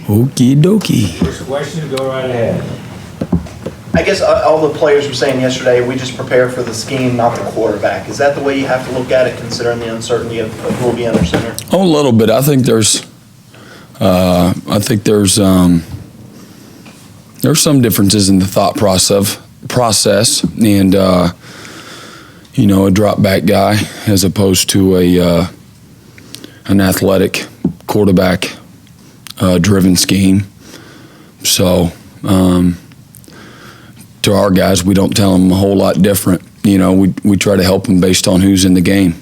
Okie dokie. First question, go right ahead. I guess all the players were saying yesterday, we just prepare for the scheme, not the quarterback. Is that the way you have to look at it, considering the uncertainty of who will be under center? Oh, a little bit. I think there's some differences in the thought process, and a drop back guy as opposed to an athletic quarterback driven scheme. So to our guys, we don't tell them a whole lot different. We try to help them based on who's in the game.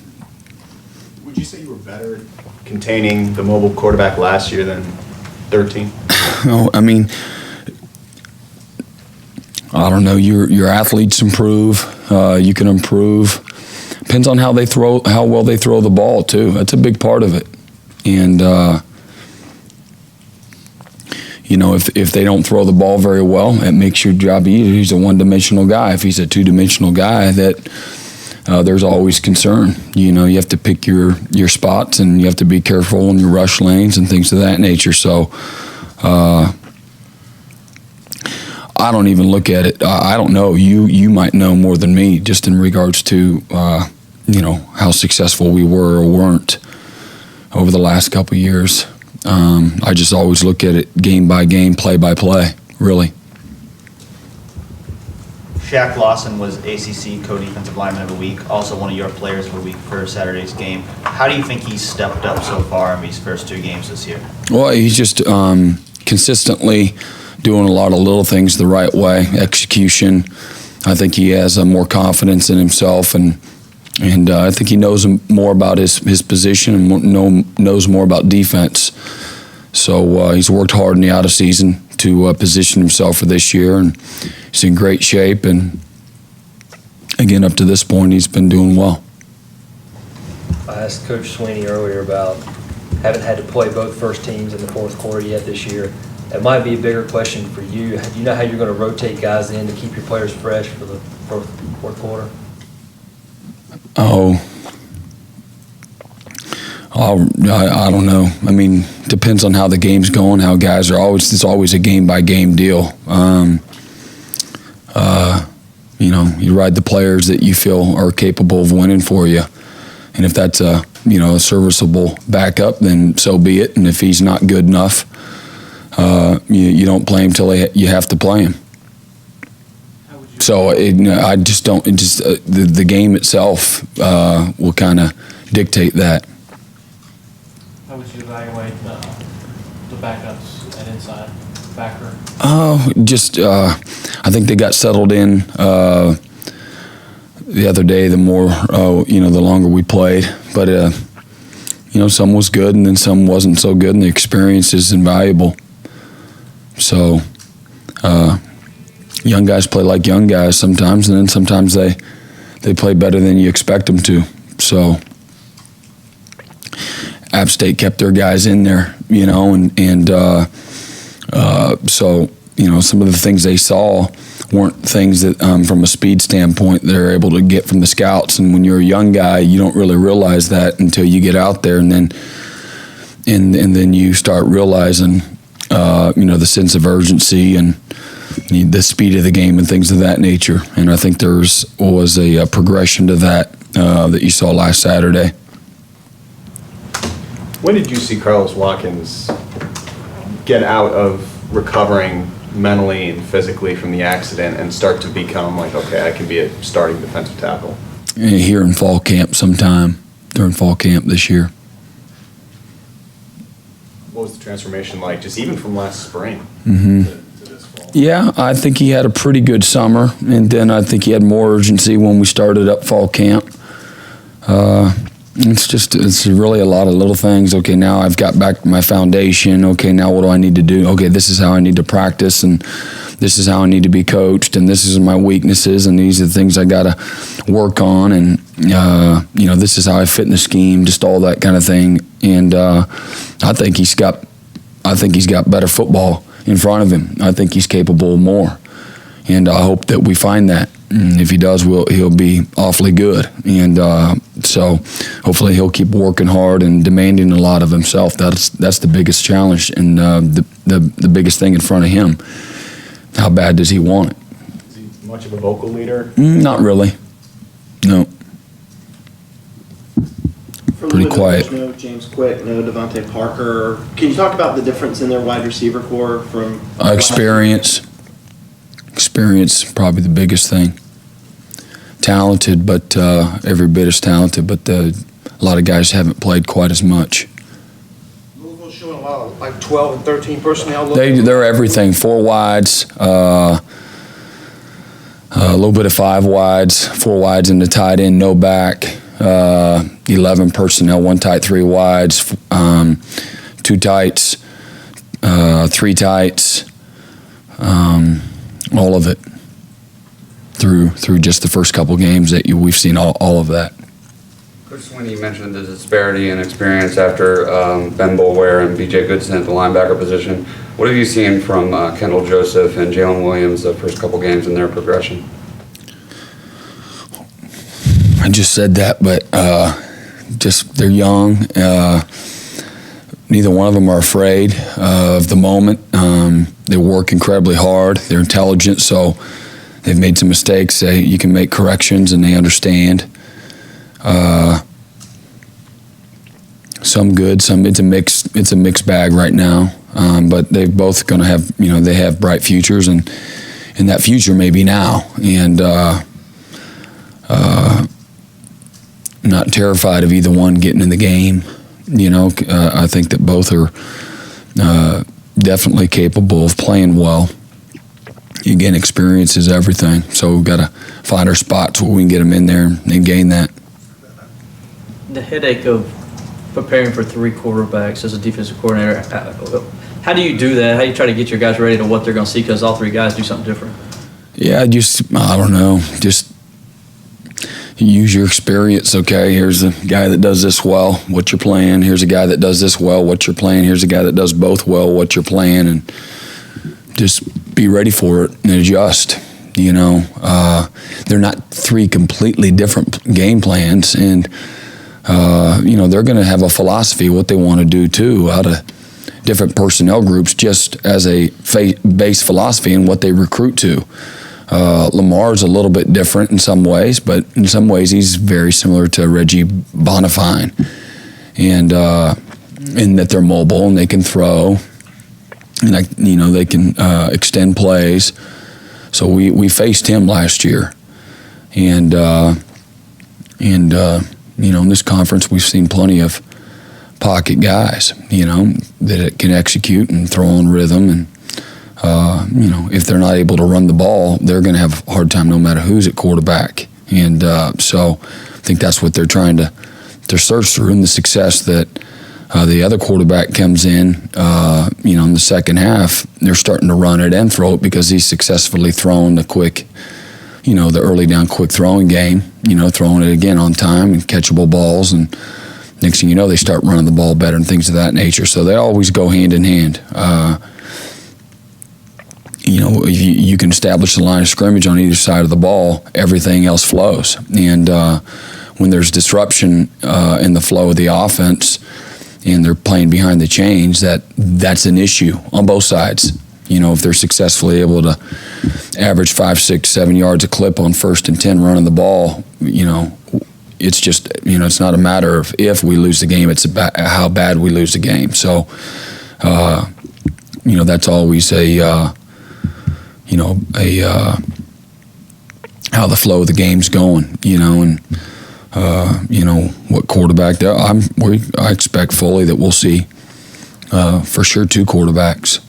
Would you say you were better at containing the mobile quarterback last year than 13? No, I mean, I don't know. Your athletes improve. You can improve. Depends on how well they throw the ball too. That's a big part of it. And if they don't throw the ball very well, it makes your job easier. He's a one-dimensional guy. If he's a two-dimensional guy, there's always concern. You have to pick your spots, and you have to be careful in your rush lanes and things of that nature. So I don't even look at it. I don't know. You might know more than me just in regards to how successful we were or weren't over the last couple of years. I just always look at it game by game, play by play, really. Shaq Lawson was ACC Co-Defensive Lineman of the Week, also one of your players of the week for Saturday's game. How do you think he's stepped up so far in these first 2 games this year? Well, he's just consistently doing a lot of little things the right way, execution. I think he has more confidence in himself, and I think he knows more about his position and knows more about defense. So he's worked hard in the out of season to position himself for this year, and he's in great shape. And again, up to this point, he's been doing well. I asked Coach Sweeney earlier about having had to play both first teams in the fourth quarter yet this year. That might be a bigger question for you. Do you know how you're going to rotate guys in to keep your players fresh for the fourth quarter? I don't know. I mean, depends on how the game's going, how guys are always. It's always a game-by-game deal. You ride the players that you feel are capable of winning for you. And if that's a serviceable backup, then so be it. And if he's not good enough, you don't play him till you have to play him. So I just don't. The game itself will kind of dictate that. How would you evaluate the backups at inside backer? I think they got settled in the other day. The more the longer we played, but some was good and then some wasn't so good, and the experience is invaluable. So. Young guys play like young guys sometimes, and then sometimes they play better than you expect them to. So App State kept their guys in there, so some of the things they saw weren't things that from a speed standpoint they're able to get from the scouts. And when you're a young guy, you don't really realize that until you get out there, and then you start realizing the sense of urgency and the speed of the game and things of that nature. And I think there was a progression to that that you saw last Saturday. When did you see Carlos Watkins get out of recovering mentally and physically from the accident and start to become like, okay, I can be a starting defensive tackle? Here in fall camp sometime, during fall camp this year. What was the transformation like, just even from last spring Mm-hmm. to this fall? Yeah, I think he had a pretty good summer, and then I think he had more urgency when we started up fall camp. It's really a lot of little things. Okay, now I've got back my foundation. Okay, now what do I need to do? Okay, this is how I need to practice, and this is how I need to be coached, and this is my weaknesses, and these are the things I got to work on, and this is how I fit in the scheme, just all that kind of thing. And I think he's got better football in front of him. I think he's capable of more, and I hope that we find that. And if he does, he'll be awfully good. And so hopefully he'll keep working hard and demanding a lot of himself. That's the biggest challenge and the biggest thing in front of him. How bad does he want it? Is he much of a vocal leader? Not really. No. For Pretty Louisville, quiet. there's no James Quick, no Devontae Parker. Can you talk about the difference in their wide receiver core from Experience. Experience, probably the biggest thing. Talented, but every bit as talented, but a lot of guys haven't played quite as much. Louisville's showing a lot of like 12 and 13 personnel. They're everything. 4 wides, a little bit of 5 wides, 4 wides in the tight end, no back, 11 personnel, 1 tight, 3 wides, 2 tights, 3 tights, all of it through just the first couple games that we've seen all of that. Coach Sweeney mentioned the disparity in experience after Ben Boulware and B.J. Goodson at the linebacker position. What have you seen from Kendall Joseph and Jalen Williams the first couple games in their progression? I just said that, but they're young. Neither one of them are afraid of the moment. They work incredibly hard. They're intelligent, so they've made some mistakes. You can make corrections, and they understand. Some good, some it's a mixed bag right now. But they're both going to have, they have bright futures, and that future may be now. And not terrified of either one getting in the game. I think that both are definitely capable of playing well. Again, experience is everything. So we've got to find our spots where we can get them in there and gain that. The headache of preparing for 3 quarterbacks as a defensive coordinator, how do you do that? How do you try to get your guys ready to what they're going to see, because all 3 guys do something different? Yeah, I don't know. Just use your experience. Okay, here's a guy that does this well, what's your plan? Here's a guy that does this well, what's your plan? Here's a guy that does both well, what's your plan? And just be ready for it and adjust. They're not 3 completely different game plans, and they're going to have a philosophy what they want to do too out of different personnel groups, just as a base philosophy and what they recruit to. Lamar's a little bit different in some ways, but in some ways he's very similar to Reggie Bonifine, and in that they're mobile and they can throw, and they can extend plays. So we faced him last year, and in this conference we've seen plenty of pocket guys, that can execute and throw on rhythm, and if they're not able to run the ball, they're going to have a hard time no matter who's at quarterback. And so I think that's what they're trying to search through, and the success that the other quarterback comes in the second half, they're starting to run it and throw it because he's successfully thrown the quick, the early down quick throwing game, throwing it again on time and catchable balls, and next thing you know, they start running the ball better and things of that nature. So they always go hand in hand. If you can establish the line of scrimmage on either side of the ball, everything else flows. And when there's disruption in the flow of the offense and they're playing behind the chains, that's an issue on both sides. If they're successfully able to average 5, 6, 7 yards a clip on 1st and 10 running the ball, it's just, it's not a matter of if we lose the game, it's about how bad we lose the game. So, that's always how the flow of the game's going, and what quarterback there. I expect fully that we'll see for sure 2 quarterbacks,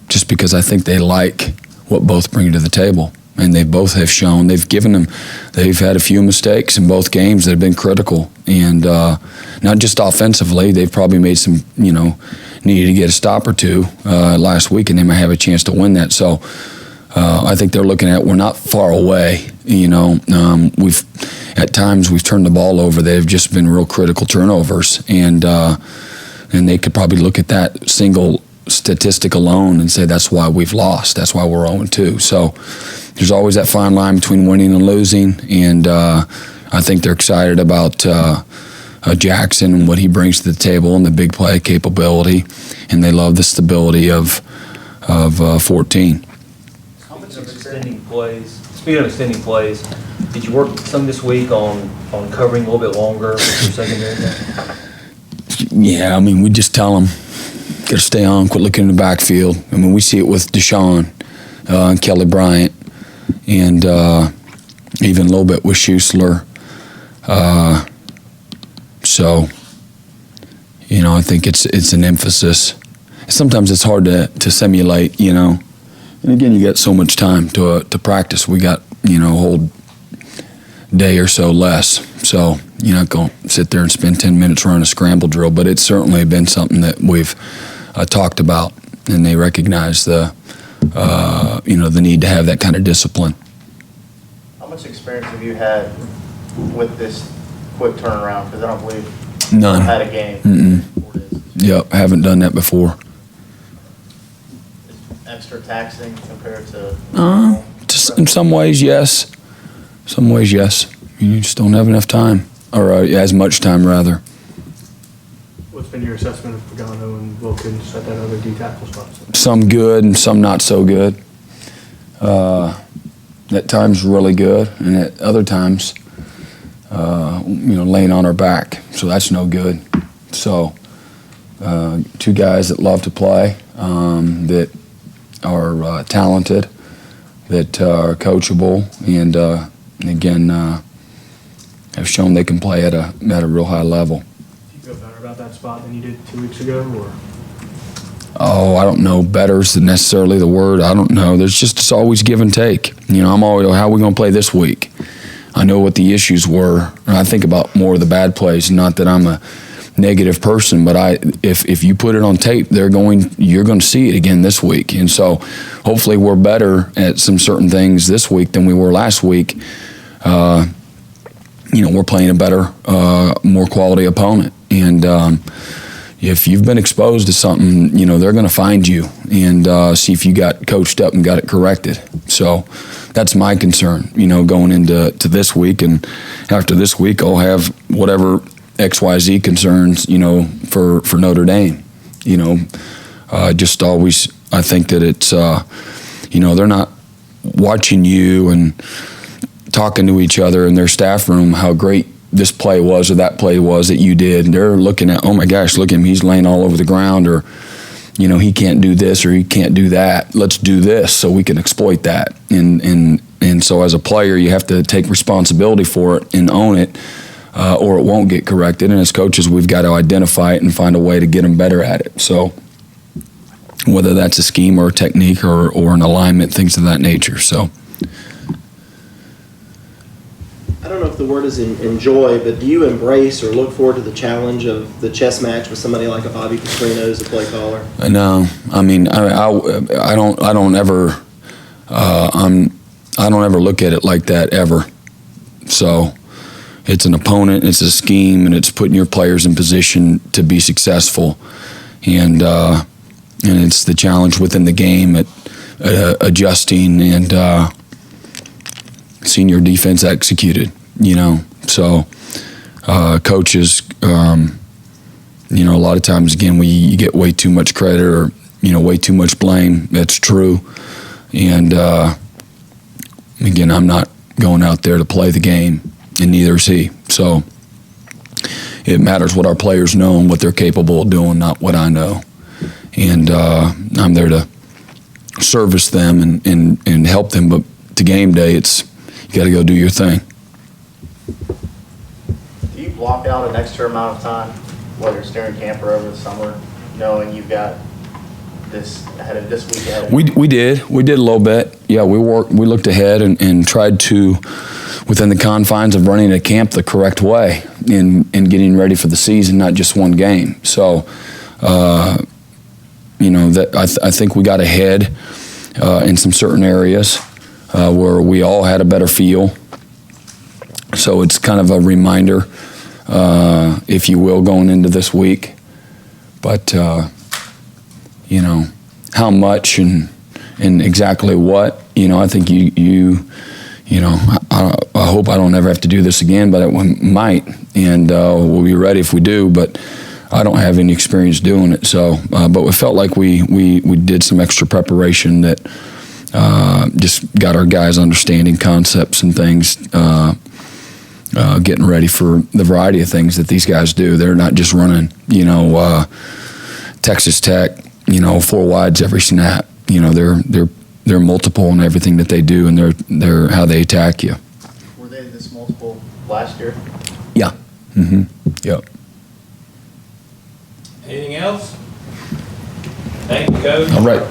just because I think they like what both bring to the table, and they both have shown they've had a few mistakes in both games that have been critical, and not just offensively. They've probably made some, needed to get a stop or 2 last week, and they might have a chance to win that. So I think they're looking at, we're not far away. At times we've turned the ball over. They've just been real critical turnovers, and they could probably look at that single statistic alone and say that's why we've lost. That's why we're 0-2. So there's always that fine line between winning and losing, and I think they're excited about Jackson and what he brings to the table and the big play capability, and they love the stability of 14. How much of extending plays? Speaking of extending plays, did you work some this week on covering a little bit longer with your secondary? Yeah, I mean, we just tell them, got to stay on, quit looking in the backfield. I mean, we see it with Deshaun and Kelly Bryant, and even a little bit with Schuessler. So, you know, I think it's an emphasis. Sometimes it's hard to simulate, you know. And again, you got so much time to practice. We got, you know, a whole day or so less. So you're not going to sit there and spend 10 minutes running a scramble drill. But it's certainly been something that we've talked about, and they recognize the, you know, the need to have that kind of discipline. How much experience have you had with this quick turnaround? Because I don't believe None. you've had a game. Mm-mm. Yep, I haven't done that before. Extra taxing compared to In some ways, yes. Some ways, yes. You just don't have enough time, or as much time, rather. What's been your assessment of Pagano and Wilkins at that other D tackle spot? Some good and some not so good. At times really good, and at other times, you know, laying on our back. So that's no good. So two guys that love to play, that are talented, that are coachable, and again have shown they can play at a real high level. Do you feel better about that spot than you did 2 weeks ago, or? Oh, I don't know. Better is necessarily the word. I don't know. It's always give and take. You know, I'm always, how are we going to play this week? I know what the issues were, and I think about more of the bad plays. Not that I'm a negative person, but if you put it on tape, you're going to see it again this week. And so hopefully we're better at some certain things this week than we were last week. You know, we're playing a better, more quality opponent. And if you've been exposed to something, you know, they're going to find you and see if you got coached up and got it corrected. So that's my concern, you know, going into this week. And after this week, I'll have whatever XYZ concerns, you know, for Notre Dame. You know, just always, I think that it's, you know, they're not watching you and talking to each other in their staff room how great this play was or that play was that you did. And they're looking at, oh my gosh, look at him, he's laying all over the ground, or, you know, he can't do this or he can't do that. Let's do this so we can exploit that. And so as a player, you have to take responsibility for it and own it, or it won't get corrected. And as coaches, we've got to identify it and find a way to get them better at it. So whether that's a scheme or a technique or an alignment, things of that nature. So I don't know if the word is enjoy, but do you embrace or look forward to the challenge of the chess match with somebody like a Bobby Petrino as a play caller? No, I mean, I don't ever look at it like that ever. So it's an opponent, it's a scheme, and it's putting your players in position to be successful, and it's the challenge within the game at adjusting and seeing your defense executed. You know, so coaches, you know, a lot of times again you get way too much credit or, you know, way too much blame. That's true, and again, I'm not going out there to play the game, and neither is he. So it matters what our players know and what they're capable of doing, not what I know. And I'm there to service them and help them. But to game day, it's you got to go do your thing. Do you block out an extra amount of time, whether it's during camp or over the summer, knowing you've got this ahead of this week ahead of We did a little bit. Yeah, we looked ahead and tried to, within the confines of running a camp the correct way in getting ready for the season, not just one game. So, you know, that I think we got ahead in some certain areas where we all had a better feel. So it's kind of a reminder, if you will, going into this week. But you know, how much and exactly what, I think I hope I don't ever have to do this again, but I might, and we'll be ready if we do. But I don't have any experience doing it, so but we felt like we did some extra preparation that just got our guys understanding concepts and things, getting ready for the variety of things that these guys do. They're not just running, Texas Tech, 4 wides every snap. They're multiple in everything that they do, and they're how they attack you. Were they this multiple last year? Yeah. Mm-hmm. Yep. Anything else? Thank you, Coach. All right.